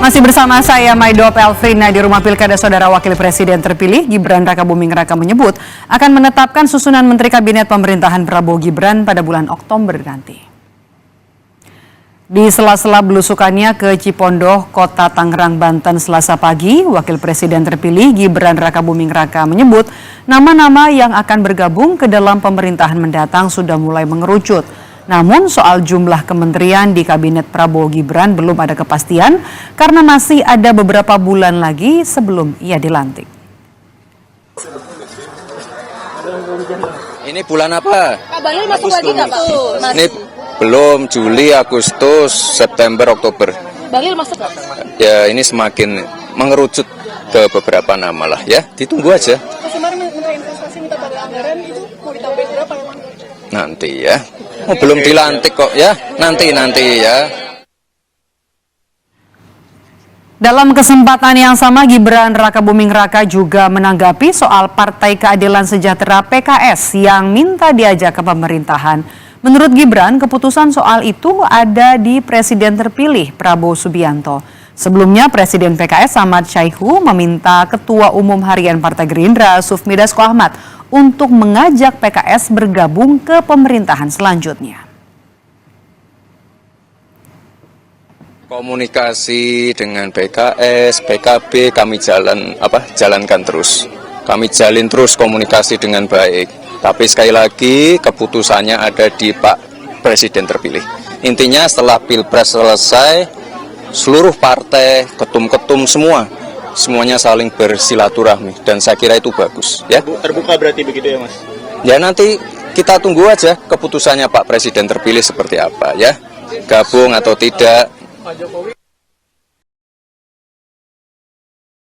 Masih bersama saya Maido Pelfrina di rumah Pilkada Saudara Wakil Presiden terpilih Gibran Rakabuming Raka menyebut akan menetapkan susunan Menteri Kabinet Pemerintahan Prabowo Gibran pada bulan Oktober nanti. Di sela-sela belusukannya ke Cipondoh, Kota Tangerang, Banten Selasa pagi, Wakil Presiden terpilih Gibran Rakabuming Raka menyebut nama-nama yang akan bergabung ke dalam pemerintahan mendatang sudah mulai mengerucut. Namun soal jumlah kementerian di Kabinet Prabowo Gibran belum ada kepastian karena masih ada beberapa bulan lagi sebelum ia dilantik. Ini bulan apa? Pak Bahlil masuk lagi nggak Pak? Ini belum, Juli, Agustus, September, Oktober. Bahlil masuk nggak? Ya ini semakin mengerucut ke beberapa nama lah ya, ditunggu aja. Kemarin Menteri Investasi minta pada anggaran itu mau ditambahin berapa ya Pak? Nanti ya, belum dilantik kok ya, nanti ya. Dalam kesempatan yang sama, Gibran Rakabuming Raka juga menanggapi soal Partai Keadilan Sejahtera PKS yang minta diajak ke pemerintahan. Menurut Gibran, keputusan soal itu ada di Presiden terpilih Prabowo Subianto. Sebelumnya, Presiden PKS Ahmad Syaihu meminta Ketua Umum Harian Partai Gerindra Sufmi Dasko Ahmad untuk mengajak PKS bergabung ke pemerintahan selanjutnya. Komunikasi dengan PKS, PKB kami jalankan terus. Kami jalin terus komunikasi dengan baik. Tapi sekali lagi keputusannya ada di Pak Presiden terpilih. Intinya setelah Pilpres selesai, seluruh partai, ketum-ketum semuanya saling bersilaturahmi dan saya kira itu bagus ya. Terbuka berarti begitu ya Mas? Ya nanti kita tunggu aja keputusannya Pak Presiden terpilih seperti apa ya. Gabung atau tidak. Pak Jokowi